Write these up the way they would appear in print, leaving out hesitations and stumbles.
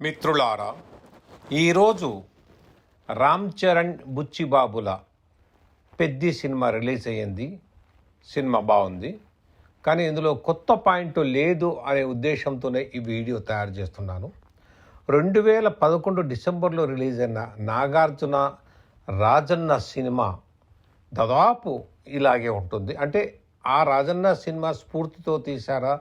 మిత్రులారా, ఈరోజు Ram Charan బుచ్చిబాబుల Peddi cinema release అయ్యింది. సినిమా బాగుంది, కానీ ఇందులో కొత్త పాయింట్ లేదు అనే ఉద్దేశంతోనే ఈ వీడియో తయారు చేస్తున్నాను. 2011 డిసెంబర్లో రిలీజ్ అయిన నాగార్జున రాజన్న సినిమా దాదాపు ఇలాగే ఉంటుంది. అంటే ఆ రాజన్న సినిమా స్ఫూర్తితో తీశారా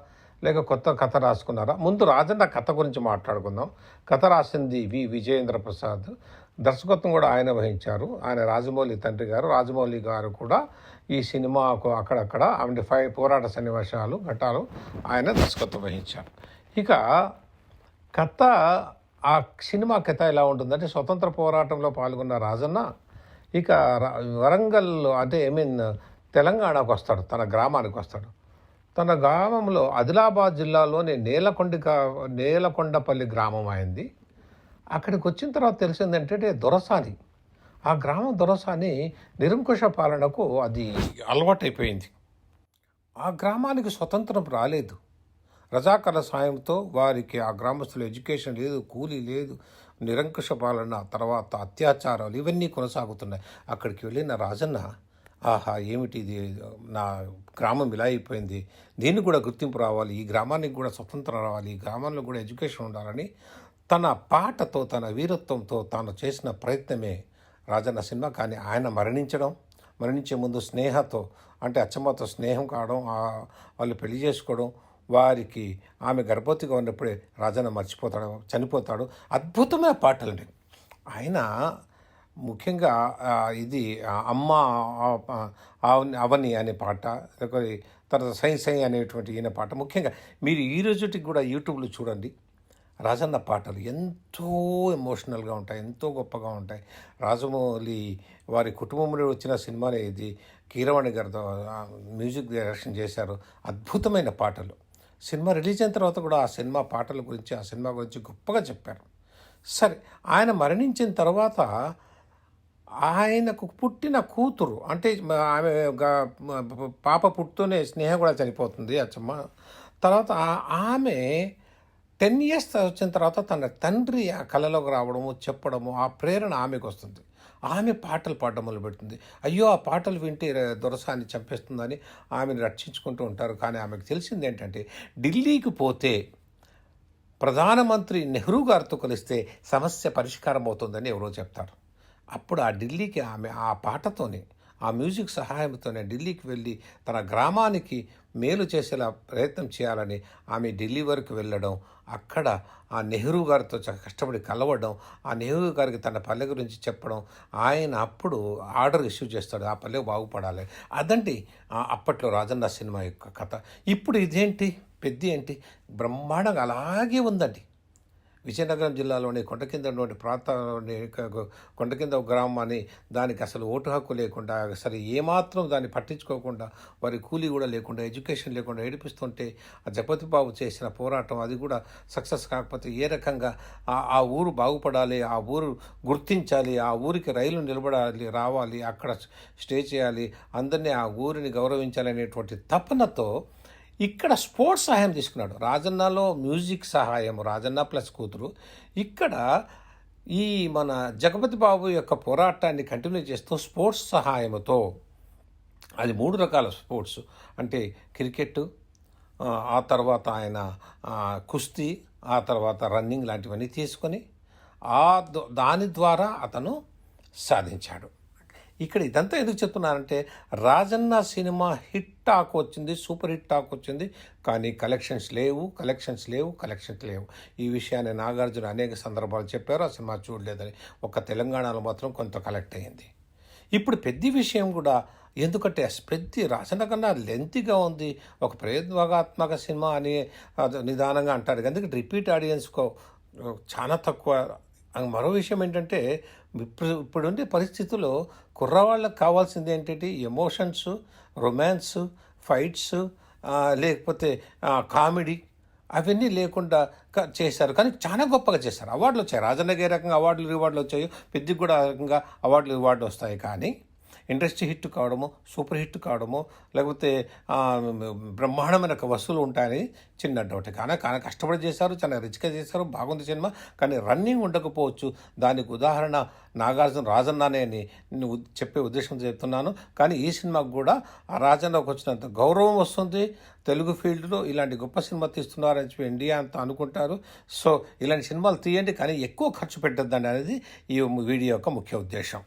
లేక కొత్త కథ రాసుకున్నారా? ముందు రాజన్న కథ గురించి మాట్లాడుకుందాం. కథ రాసింది విజయేంద్ర ప్రసాద్, దర్శకత్వం కూడా ఆయన వహించారు. ఆయన రాజమౌళి తండ్రి గారు. రాజమౌళి గారు కూడా ఈ సినిమాకు అక్కడక్కడ అంటే పోరాట సన్నివేశాలు ఘట్టాలు ఆయన దర్శకత్వం వహించారు. ఇక కథ, ఆ సినిమా కథ ఎలా ఉంటుందంటే, స్వతంత్ర పోరాటంలో పాల్గొన్న రాజన్న ఇక వరంగల్ అంటే తెలంగాణకు వస్తాడు, తన గ్రామానికి వస్తాడు. తన గ్రామంలో ఆదిలాబాద్ జిల్లాలోని నేలకొండపల్లి గ్రామం అయింది. అక్కడికి వచ్చిన తర్వాత తెలిసింది ఏంటంటే దొరసాని, ఆ గ్రామం దొరసాని నిరంకుశ పాలనకు అది అలవాటైపోయింది. ఆ గ్రామానికి స్వతంత్రం రాలేదు. రజాకర్ల సాయంతో వారికి ఆ గ్రామస్తులు ఎడ్యుకేషన్ లేదు, కూలీ లేదు, నిరంకుశ పాలన, తర్వాత అత్యాచారాలు ఇవన్నీ కొనసాగుతున్నాయి. అక్కడికి వెళ్ళిన రాజన్న, ఆహా ఏమిటి ఇది, నా గ్రామం ఇలా అయిపోయింది, దీనికి కూడా గుర్తింపు రావాలి, ఈ గ్రామానికి కూడా స్వతంత్రం రావాలి, ఈ గ్రామంలో కూడా ఎడ్యుకేషన్ ఉండాలని తన పాటతో, తన వీరత్వంతో తాను చేసిన ప్రయత్నమే రాజన్న సినిమా. కానీ ఆయన మరణించే ముందు స్నేహతో, అంటే అచ్చమ్మతో స్నేహం కావడం, వాళ్ళు పెళ్లి చేసుకోవడం, వారికి ఆమె గర్భవతిగా ఉన్నప్పుడే రాజన్న చనిపోతాడు. అద్భుతమైన పాటలండి. ఆయన ముఖ్యంగా ఇది అమ్మ అవని అనే పాట, తర్వాత సై సై అనేటువంటి ఈయన పాట, ముఖ్యంగా మీరు ఈ రోజుకి కూడా యూట్యూబ్లో చూడండి. రాజన్న పాటలు ఎంతో ఎమోషనల్గా ఉంటాయి, ఎంతో గొప్పగా ఉంటాయి. రాజమౌళి వారి కుటుంబంలో వచ్చిన సినిమానే ఇది. కీరవాణి గారితో మ్యూజిక్ డైరెక్షన్ చేశారు. అద్భుతమైన పాటలు. సినిమా రిలీజ్ అయిన తర్వాత కూడా ఆ సినిమా పాటల గురించి, ఆ సినిమా గురించి గొప్పగా చెప్పారు. సరే, ఆయన మరణించిన తర్వాత ఆయనకు పుట్టిన కూతురు, అంటే ఆమె పాప పుట్టుతూనే స్నేహ కూడా చనిపోతుంది అచ్చమ్మ. తర్వాత ఆమె 10 years వచ్చిన తర్వాత తన తండ్రి ఆ కళలోకి రావడము, చెప్పడము, ఆ ప్రేరణ ఆమెకు వస్తుంది. ఆమె పాటలు పాడడం మొదలుపెడుతుంది. అయ్యో, ఆ పాటలు వింటే దొరసాన్ని చంపేస్తుందని ఆమెను రక్షించుకుంటూ ఉంటారు. కానీ ఆమెకు తెలిసింది ఏంటంటే, ఢిల్లీకి పోతే ప్రధానమంత్రి నెహ్రూ గారితో కలిస్తే సమస్య పరిష్కారం అవుతుందని ఎవరో చెప్తారు. అప్పుడు ఆ ఢిల్లీకి ఆమె ఆ పాటతోనే, ఆ మ్యూజిక్ సహాయంతోనే ఢిల్లీకి వెళ్ళి తన గ్రామానికి మేలు చేసేలా ప్రయత్నం చేయాలని ఆమె ఢిల్లీ వరకు వెళ్ళడం, అక్కడ ఆ నెహ్రూ గారితో కష్టపడి కలవడం, ఆ నెహ్రూ గారికి తన పల్లె గురించి చెప్పడం, ఆయన అప్పుడు ఆర్డర్ ఇష్యూ చేస్తాడు, ఆ పల్లె బాగుపడాలి. అదండి అప్పట్లో రాజన్న సినిమా యొక్క కథ. ఇప్పుడు ఇదేంటి, పెద్ది ఏంటి, బ్రహ్మాండంగా అలాగే ఉందండి. విజయనగరం జిల్లాలోని కొండకిందలోని ప్రాంతాల్లోని కొండకింద గ్రామాన్ని, దానికి అసలు ఓటు హక్కు లేకుండా, అసలు ఏమాత్రం దాన్ని పట్టించుకోకుండా, వారి కూలీ కూడా లేకుండా, ఎడ్యుకేషన్ లేకుండా ఏడిపిస్తుంటే ఆ జగపతి బాబు చేసిన పోరాటం అది కూడా సక్సెస్ కాకపోతే ఏ రకంగా ఆ ఊరు బాగుపడాలి, ఆ ఊరు గుర్తించాలి, ఆ ఊరికి రైలు నిలబడాలి, రావాలి, అక్కడ స్టే చేయాలి, అందరినీ ఆ ఊరిని గౌరవించాలి అనేటువంటి తపనతో ఇక్కడ స్పోర్ట్స్ సహాయం తీసుకున్నాడు. రాజన్నలో మ్యూజిక్ సహాయం, రాజన్న ప్లస్ కూతురు. ఇక్కడ ఈ మన జగపతి బాబు యొక్క పోరాటాన్ని కంటిన్యూ చేస్తూ స్పోర్ట్స్ సహాయంతో, అది 3 రకాల స్పోర్ట్స్, అంటే క్రికెట్, ఆ తర్వాత ఆయన కుస్తీ, ఆ తర్వాత రన్నింగ్ లాంటివన్నీ తీసుకొని దాని ద్వారా అతను సాధించాడు. ఇక్కడ ఇదంతా ఎందుకు చెప్తున్నానంటే, రాజన్న సినిమా హిట్ టాక్ వచ్చింది, సూపర్ హిట్ టాక్ వచ్చింది, కానీ కలెక్షన్స్ లేవు. ఈ విషయాన్ని నాగార్జున అనేక సందర్భాలు చెప్పారు, ఆ సినిమా చూడలేదని. ఒక తెలంగాణలో మాత్రం కొంత కలెక్ట్ అయ్యింది. ఇప్పుడు పెద్ద విషయం కూడా, ఎందుకంటే పెద్ద రాజన్న కన్నా లెంతీగా ఉంది, ఒక ప్రయోగాత్మక సినిమా అని నిదానంగా అంటారు, ఎందుకంటే రిపీట్ ఆడియన్స్కో చాలా తక్కువ. మరో విషయం ఏంటంటే, ఇప్పుడుండే పరిస్థితుల్లో కుర్రవాళ్ళకి కావాల్సింది ఏంటంటే ఎమోషన్స్, రొమాన్స్, ఫైట్స్, లేకపోతే కామెడీ, అవన్నీ లేకుండా చేశారు. కానీ చాలా గొప్పగా చేశారు. అవార్డులు వచ్చాయి. రాజన్నకి ఏ రకంగా అవార్డులు రివార్డులు వచ్చాయో పెద్దకి కూడా ఆ రకంగా అవార్డులు రివార్డులు వస్తాయి. కానీ ఇండస్ట్రీ హిట్ కావడము, సూపర్ హిట్ కావడము, లేకపోతే ఆ, బ్రహ్మాండమైన వసూలు ఉంటాయని చిన్న డౌట్. కానీ కానీ కష్టపడి చేశారు, చాలా రిచ్గా చేశారు, బాగుంది సినిమా. కానీ రన్నింగ్ ఉండకపోవచ్చు. దానికి ఉదాహరణ నాగార్జున రాజన్నానే అని నేను చెప్పే ఉద్దేశంతో చెప్తున్నాను. కానీ ఈ సినిమాకు కూడా ఆ రాజన్నకు వచ్చినంత గౌరవం వస్తుంది. తెలుగు ఫీల్డ్లో ఇలాంటి గొప్ప సినిమా తీస్తున్నారని చెప్పి ఇండియా అంతా అనుకుంటారు. సో ఇలాంటి సినిమాలు తీయండి, కానీ ఎక్కువ ఖర్చు పెట్టద్దండి అనేది ఈ వీడియో యొక్క ముఖ్య ఉద్దేశం.